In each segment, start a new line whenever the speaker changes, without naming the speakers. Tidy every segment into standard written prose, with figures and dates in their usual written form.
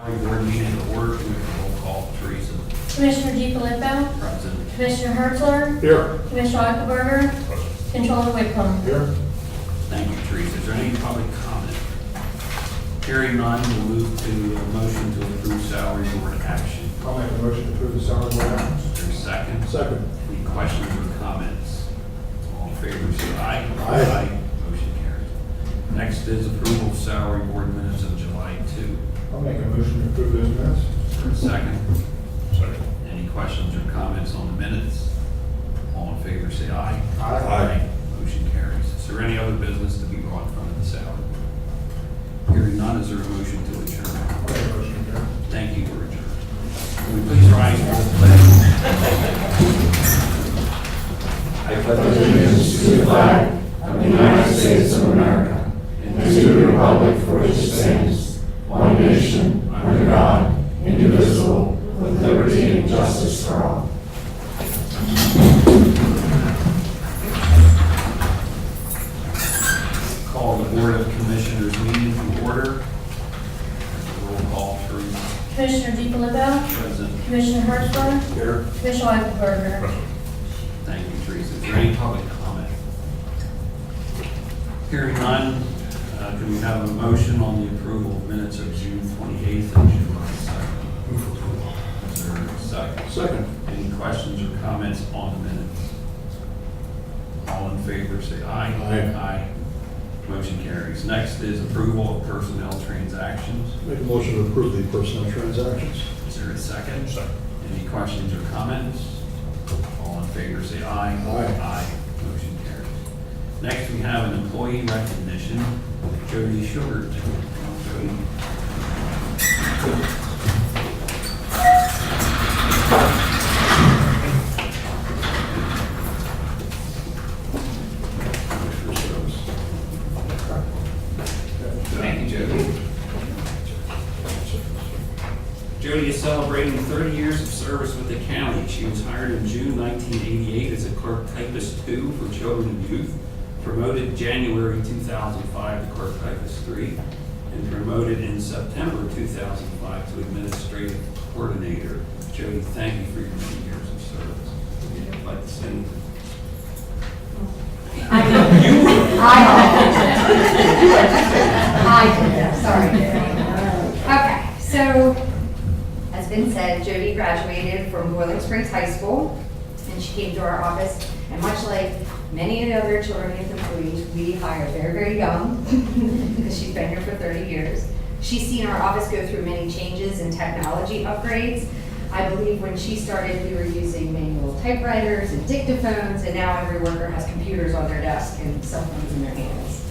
Board meeting to order. We have a roll call. Teresa.
Commissioner DiFilippo.
Present.
Commissioner Herzler.
Here.
Commissioner Eichelberger. Controller Whitcomb.
Here.
Thank you, Teresa. Is there any public comment? Hearing none, we'll move to a motion to approve salary board action.
I'll make a motion to approve the salary board actions.
Is there a second?
Second.
Any questions or comments? All in favor, say aye.
Aye.
Motion carries. Next is approval of salary board minutes of July 2.
I'll make a motion to approve those minutes.
Is there a second?
Second.
Any questions or comments on the minutes? All in favor, say aye.
Aye.
Motion carries. Is there any other business to be brought in front of the salary board? Hearing none, is there a motion to adjourn?
I'll make a motion to adjourn.
Thank you, we're adjourned. Will we please rise for the pledge?
I pledge allegiance to the flag of the United States of America and to the republic for which it stands, one nation, under God, indivisible, with liberty and justice for all.
Call the Board of Commissioners meeting to order. Roll call through.
Commissioner DiFilippo.
Present.
Commissioner Herzler.
Here.
Commissioner Eichelberger.
Thank you, Teresa. Is there any public comment? Hearing none, can we have a motion on the approval of minutes of June 28th and July 2nd?
Move for approval.
Is there a second?
Second.
Any questions or comments on the minutes? All in favor, say aye.
Aye.
Motion carries. Next is approval of personnel transactions.
Make a motion to approve the personnel transactions.
Is there a second?
Second.
Any questions or comments? All in favor, say aye.
Aye.
Motion carries. Next, we have an employee recognition. Jody Sugar. Jody. Thank you, Jody. Jody is celebrating 30 years of service with the county. She was hired in June 1988 as a clerk typist 2 for children and youth, promoted January 2005 to clerk typist 3, and promoted in September 2005 to administrative coordinator. Jody, thank you for your many years of service. I'd like to send
Sorry. Okay, so as been said, Jody graduated from Boiling Springs High School, and she came to our office, and much like many of the other children and youth employees, we hire very, very young, because she's been here for 30 years. She's seen our office go through many changes and technology upgrades. I believe when she started, we were using manual typewriters and dictaphones, and now every worker has computers on their desk and cell phones in their hands.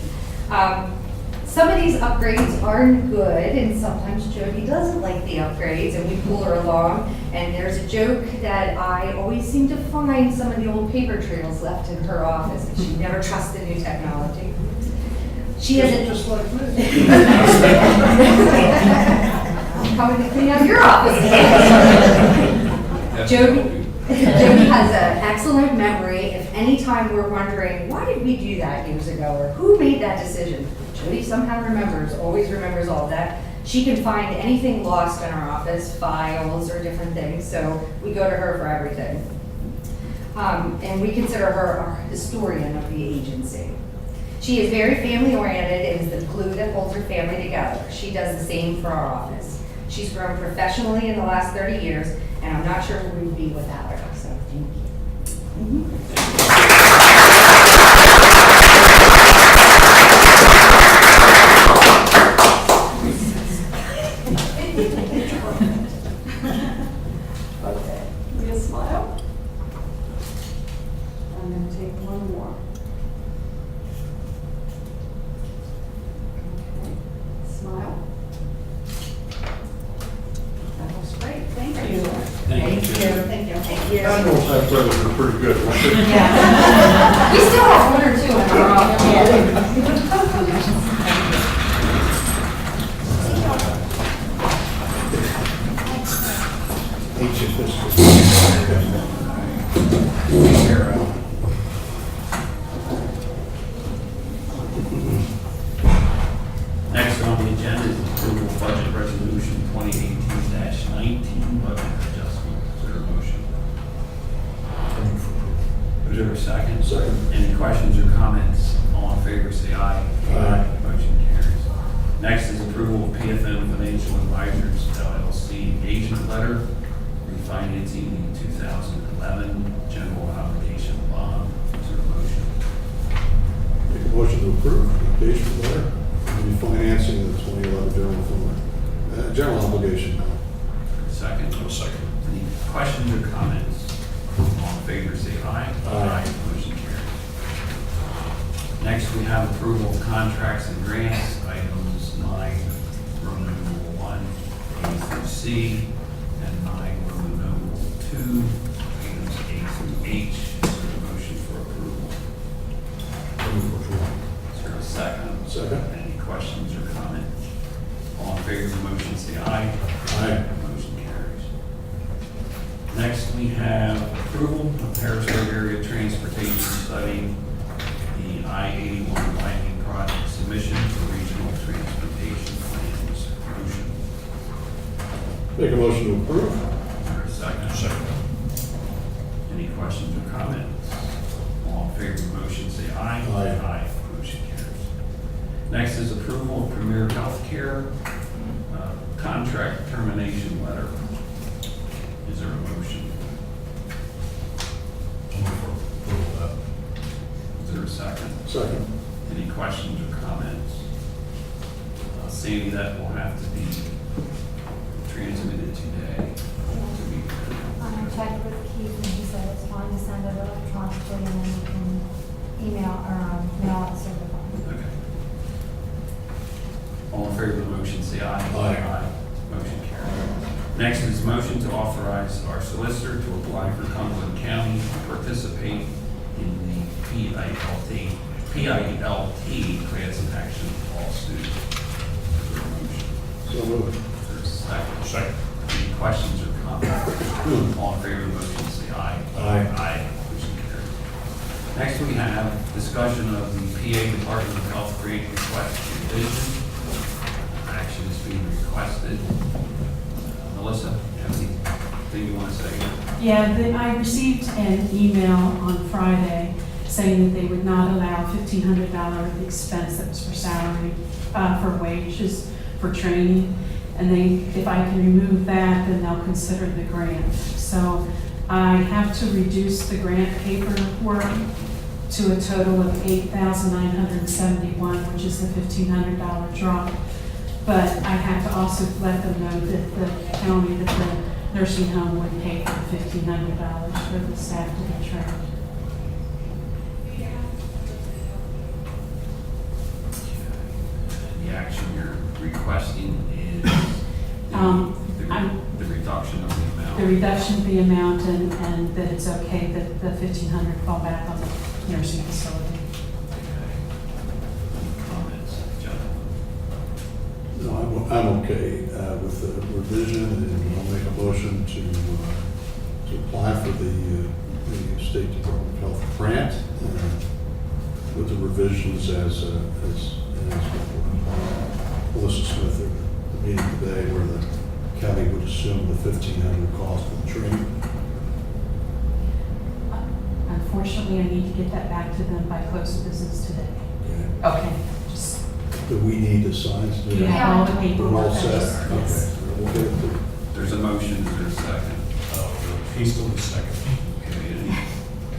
Some of these upgrades are good, and sometimes Jody doesn't like the upgrades, and we pull her along. And there's a joke that I always seem to find some of the old paper trails left in her office, and she never trusts the new technology. She has
Just like me.
I'm coming to clean up your office. Jody has an excellent memory. If any time we're wondering, why did we do that years ago, or who made that decision? Jody somehow remembers, always remembers all of that. She can find anything lost in our office, files or different things, so we go to her for everything. And we consider her our historian of the agency. She is very family-oriented and is the glue that holds her family together. She does the same for our office. She's grown professionally in the last 30 years, and I'm not sure where we would be without her, so thank you.
Okay, give me a smile. I'm going to take one more. Okay, smile. That was great, thank you.
Thank you.
Thank you. Thank you.
Annual typewriters are pretty good.
We still have one or two in our office.
Ancient history.
Next on the agenda is approval of budget resolution Resolution 2018-19, budget adjustment. Is there a motion? Is there a second?
Second.
Any questions or comments? All in favor, say aye.
Aye.
Motion carries. Next is approval of PFM Financial Advisors LLC engagement letter refinancing the 2011 general obligation bond. Is there a motion?
Make a motion to approve the engagement letter and refinancing the 2011 general obligation.
Second.
Second.
Any questions or comments? All in favor, say aye.
Aye.
Motion carries. Next, we have approval of contracts and grants, items 9, Roman numeral 1, A through C, and 9, Roman numeral 2, items A through H. Is there a motion for approval? Is there a second?
Second.
Any questions or comments? All in favor of the motion, say aye.
Aye.
Motion carries. Next, we have approval of Harrisburg Area Transportation Study, the I-81 widening project submission for regional transportation plans. Motion.
Make a motion to approve.
Is there a second?
Second.
Any questions or comments? All in favor of the motion, say aye.
Aye.
Motion carries. Next is approval of Premier Healthcare contract termination letter. Is there a motion? Is there a second?
Second.
Any questions or comments? Sandy, that will have to be transmitted today.
I checked with Keith and he said it's fine to send it electronically and then you can email or mail it certified.
Okay. All in favor of the motion, say aye.
Aye.
Motion carried. Next is motion to authorize our solicitor to apply for Cumberland County to participate in the PILT class action lawsuit. Is there a motion?
So moved.
Is there a second? Second. Any questions or comments? All in favor of the motion, say aye.
Aye.
Aye. Motion carried. Next, we have discussion of the PA Department of Health grant request revision. Action is being requested. Melissa, anything you want to say?
Yeah, I received an email on Friday saying that they would not allow $1,500 expense that was for salary, for wages, for training. And if I can remove that, then they'll consider the grant. So I have to reduce the grant paperwork to a total of $8,971, which is the $1,500 drop. But I have to also let them know that the county, that the nursing home would pay for $1,500 for the staff to be trained.
The action you're requesting is the reduction of the amount.
The reduction of the amount and that it's okay that the $1,500 fall back on the nursing facility.
Any comments, gentlemen?
No, I'm okay with the revision, and I'll make a motion to apply for the State Department of Health grant with the revisions as Melissa Smith at the meeting today, where the county would assume the $1,500 cost of the training.
Unfortunately, I need to get that back to them by close of business today. Okay, just,
Do we need to sign to do
do you
that?
have all the
We're
paperwork?
all set?
Yes.
Okay. We'll get it to.
There's a motion, is there a second?
He's still the second.
Okay, any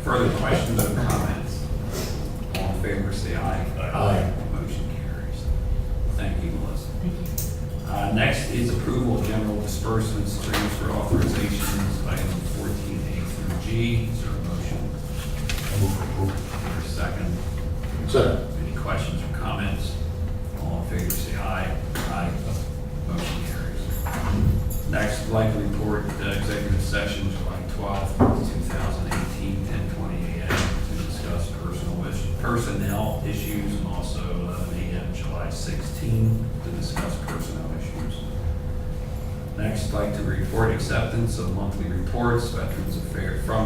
further questions or comments? All in favor, say aye.
Aye.
Motion carries. Thank you, Melissa.
Thank you.
Next is approval of general disbursements, transfer authorizations, item 14A through G. Is there a motion?
I move for approval.
Is there a second?
Second.
Any questions or comments? All in favor, say aye. Aye. Motion carries. Next, I'd like to report executive session July 12th, 2018, 10:20 a.m. to discuss personnel issues, and also 11 a.m. July 16th to discuss personnel issues. Next, I'd like to report acceptance of monthly reports, from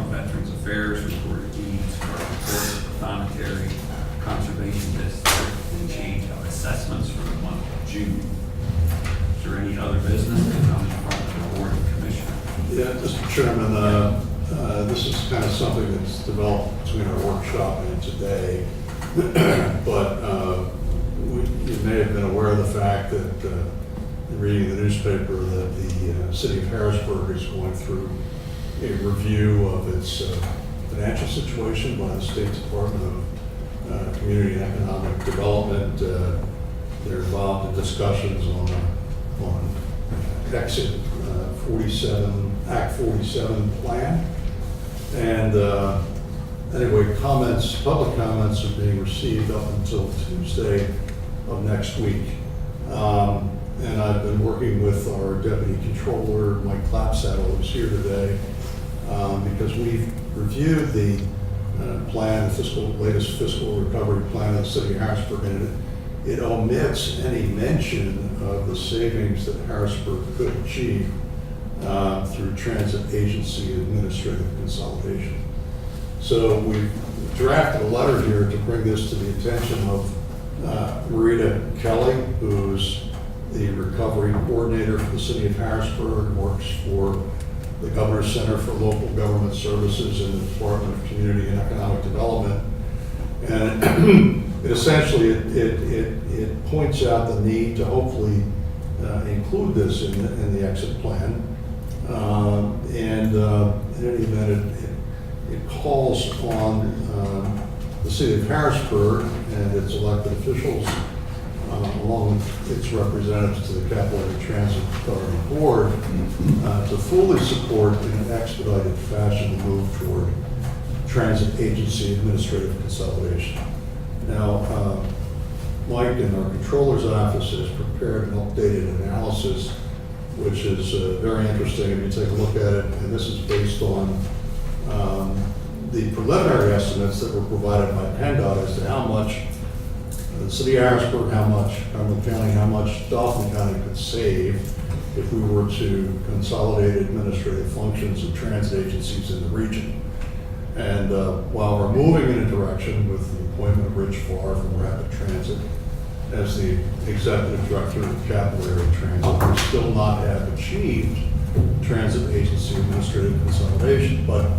Veterans Affairs, reported needs, reports, monetary, conservation district, and change of assessments for the month of June. Is there any other business?
Yeah, Mr. Chairman, this is kind of something that's developed between our workshop and today. But you may have been aware of the fact that, in reading the newspaper, that the city of Harrisburg is going through a review of its financial situation by the State Department of Community and Economic Development. They're involved in discussions on exit 47, Act 47 plan. And anyway, public comments are being received up until Tuesday of next week. And I've been working with our Deputy Controller, Mike Clapsaddle, who's here today, because we've reviewed the plan, the latest fiscal recovery plan of the city of Harrisburg, and it omits any mention of the savings that Harrisburg could achieve through transit agency administrative consolidation. So we've drafted a letter here to bring this to the attention of Marita Kelly, who's the recovery coordinator for the city of Harrisburg, works for the Governor's Center for Local Government Services in the Department of Community and Economic Development. And it essentially, it points out the need to hopefully include this in the exit plan. In any event, it calls on the city of Harrisburg and its elected officials, along with its representatives to the Capital Area Transit Authority Board, to fully support in an expedited fashion the move toward transit agency administrative consolidation. Now, Mike in our controller's office has prepared an updated analysis, which is very interesting if you take a look at it. And this is based on the preliminary estimates that were provided by PennDOT as to how much the city of Harrisburg, how much Cumberland County, how much Dauphin County could save if we were to consolidate administrative functions of transit agencies in the region. And while we're moving in a direction with the appointment of Rich Farr from Rapid Transit as the executive director of Capital Area Transit, we still not have achieved transit agency administrative consolidation. But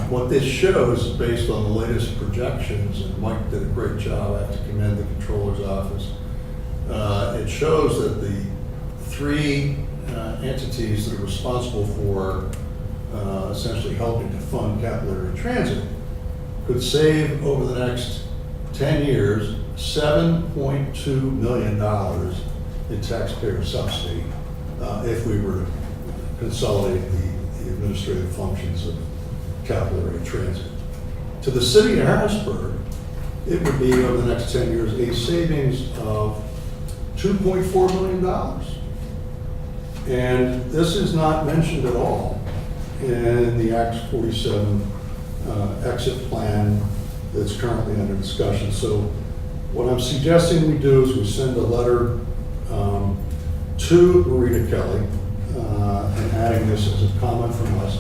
what this shows, based on the latest projections, and Mike did a great job, I have to commend the controller's office, it shows that the three entities that are responsible for essentially helping to fund Capital Area Transit could save over the next 10 years $7.2 million in taxpayer subsidy if we were to consolidate the administrative functions of Capital Area Transit. To the city of Harrisburg, it would be over the next 10 years a savings of $2.4 million. And this is not mentioned at all in the Act 47 exit plan that's currently under discussion. So what I'm suggesting we do is we send a letter to Marita Kelly and adding this as a comment from us.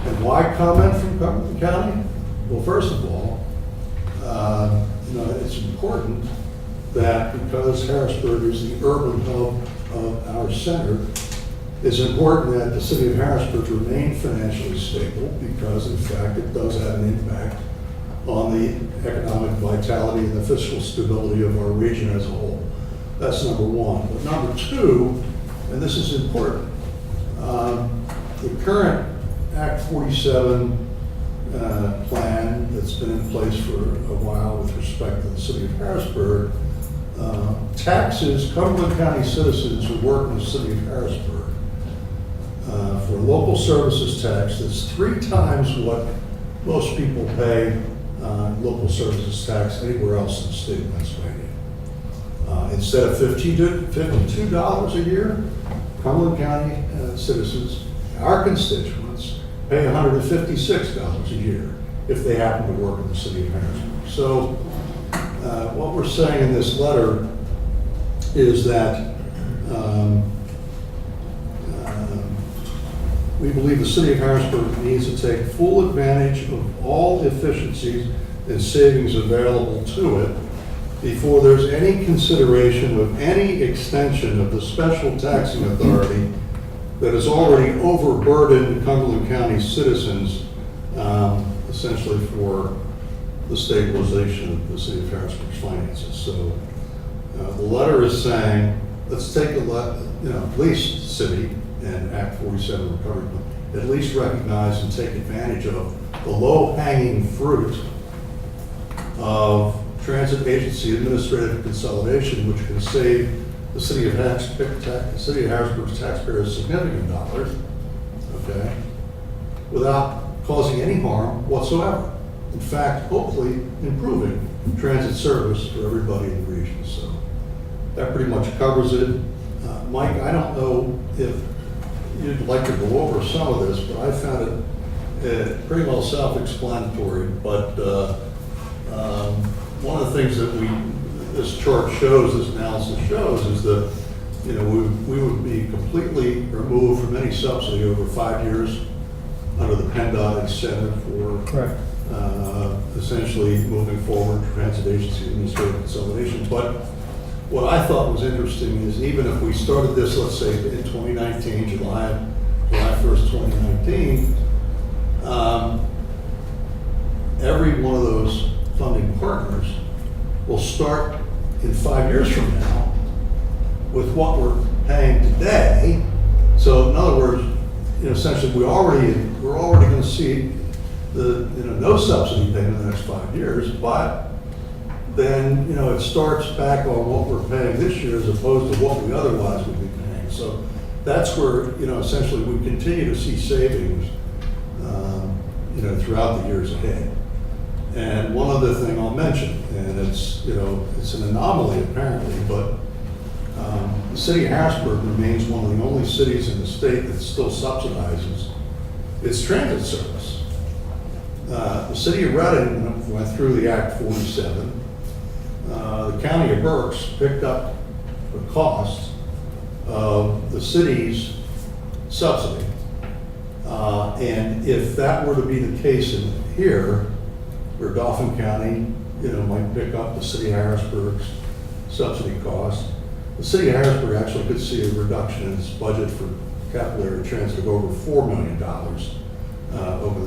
And why comment from Cumberland County? Well, first of all, it's important that because Harrisburg is the urban hub of our center, it's important that the city of Harrisburg remain financially stable because, in fact, it does have an impact on the economic vitality and the fiscal stability of our region as a whole. That's number one. But number two, and this is important, the current Act 47 plan that's been in place for a while with respect to the city of Harrisburg taxes Cumberland County citizens who work in the city of Harrisburg for local services tax that's 3 times what most people pay local services tax anywhere else in the state of Pennsylvania. Instead of $52 a year, Cumberland County citizens, our constituents, pay $156 a year if they happen to work in the city of Harrisburg. So what we're saying in this letter is that we believe the city of Harrisburg needs to take full advantage of all efficiencies and savings available to it before there's any consideration of any extension of the special taxing authority that has already overburdened Cumberland County citizens, essentially for the stabilization of the city of Harrisburg's finances. So the letter is saying, let's take at least the city and Act 47 recovery, at least recognize and take advantage of the low-hanging fruit of transit agency administrative consolidation, which can save the city of Harrisburg's taxpayers significant dollars, okay, without causing any harm whatsoever. In fact, hopefully improving transit service for everybody in the region. So that pretty much covers it. Mike, I don't know if you'd like to go over some of this, but I found it pretty well self-explanatory. But one of the things that this chart shows, this analysis shows, is that we would be completely removed from any subsidy over 5 years under the PennDOT incentive for essentially moving forward transit agency administrative consolidation. But what I thought was interesting is even if we started this, let's say in 2019, July 1st, 2019, every one of those funding partners will start in 5 years from now with what we're paying today. So in other words, essentially we're already going to see the no subsidy payment in the next 5 years, but then it starts back on what we're paying this year as opposed to what we otherwise would be paying. So that's where essentially we continue to see savings throughout the years ahead. And one other thing I'll mention, and it's an anomaly apparently, but the city of Harrisburg remains one of the only cities in the state that still subsidizes its transit service. The city of Reading went through the Act 47. The county of Berks picked up the cost of the city's subsidy. And if that were to be the case in here, where Dauphin County, might pick up the city of Harrisburg's subsidy cost, the city of Harrisburg actually could see a reduction in its budget for capital area transit of over $4 million over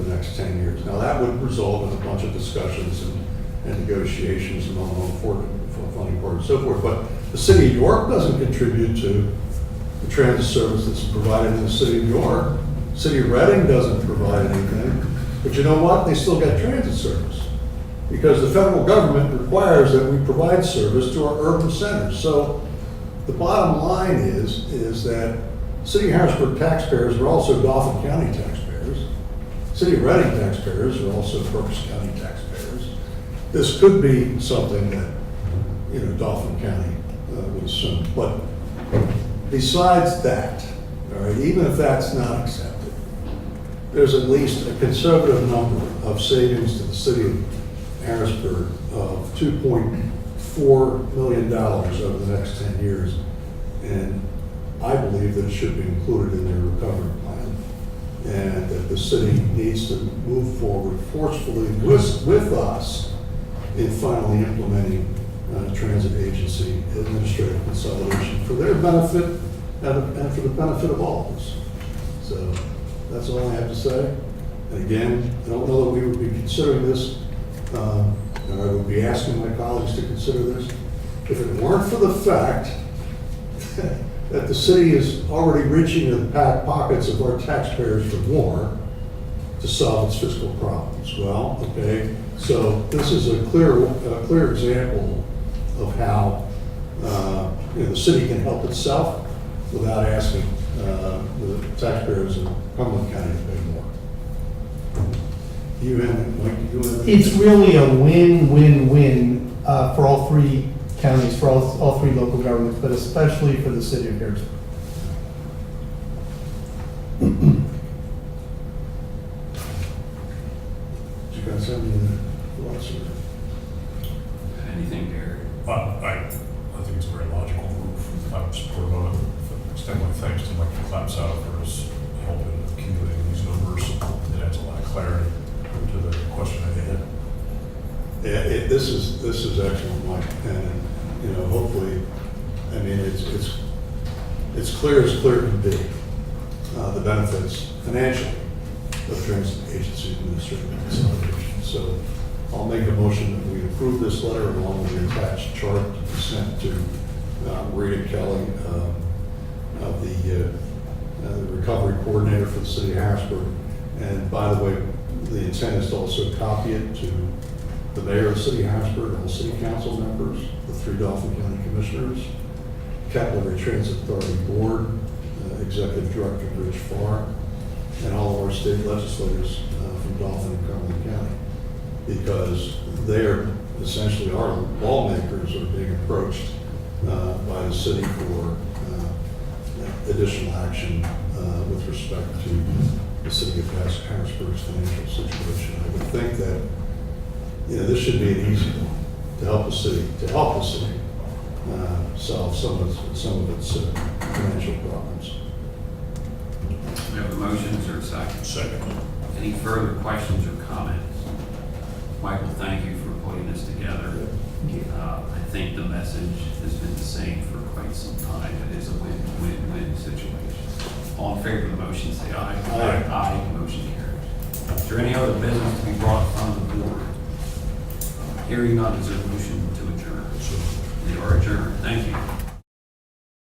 the next 10 years. Now that would result in a bunch of discussions and negotiations and funding part and so forth. But the city of York doesn't contribute to the transit service that's provided in the city of York. City of Reading doesn't provide anything. But you know what? They still get transit service because the federal government requires that we provide service to our urban centers. So the bottom line is that City of Harrisburg taxpayers are also Dauphin County taxpayers. City of Reading taxpayers are also Berks County taxpayers. This could be something that Dauphin County would assume. But besides that, all right, even if that's not accepted, there's at least a conservative number of savings to the city of Harrisburg of $2.4 million over the next 10 years. And I believe that it should be included in their recovery plan and that the city needs to move forward forcefully with us in finally implementing transit agency administrative consolidation for their benefit and for the benefit of all of us. So that's all I have to say. And again, I don't know that we would be considering this, or I would be asking my colleagues to consider this, if it weren't for the fact that the city is already reaching in the back pockets of our taxpayers for more to solve its fiscal problems. Well, okay, so this is a clear example of how the city can help itself without asking the taxpayers in Cumberland County to pay more.
It's really a win-win-win for all three counties, for all three local governments, but especially for the city of Harrisburg.
Do you guys have any thoughts or?
Anything, Gary?
I think it's a very logical move. I'm supportive of it. Extend my thanks to Mike Clapsaw for his help in accumulating these numbers. It adds a lot of clarity to the question I had.
Yeah, this is excellent, Mike, and hopefully, I mean, it's it's clear as clear can be, the benefits financially of transit agency administrative consolidation. So I'll make a motion that we approve this letter along with the attached chart to be sent to Rita Kelly of the recovery coordinator for the city of Harrisburg. And by the way, the intent is to also copy it to the mayor of the city of Harrisburg, all city council members, the 3 Dauphin County commissioners, Capital Area Transit Authority Board, Executive Director Rich Farr, and all of our state legislators from Dauphin and Cumberland County, because they're essentially our lawmakers are being approached by the city for additional action with respect to the city of Harrisburg's financial situation. I would think that, this should be an easy one to help the city, solve some of its financial problems.
We have a motion, is there a second?
Second.
Any further questions or comments? Michael, thank you for putting this together. I think the message has been the same for quite some time. It is a win-win-win situation. All in favor of the motion, say aye.
Aye.
Aye, motion carries. Is there any other business to be brought from the board? Hearing none, is there a motion to adjourn?
So
We are adjourned. Thank you.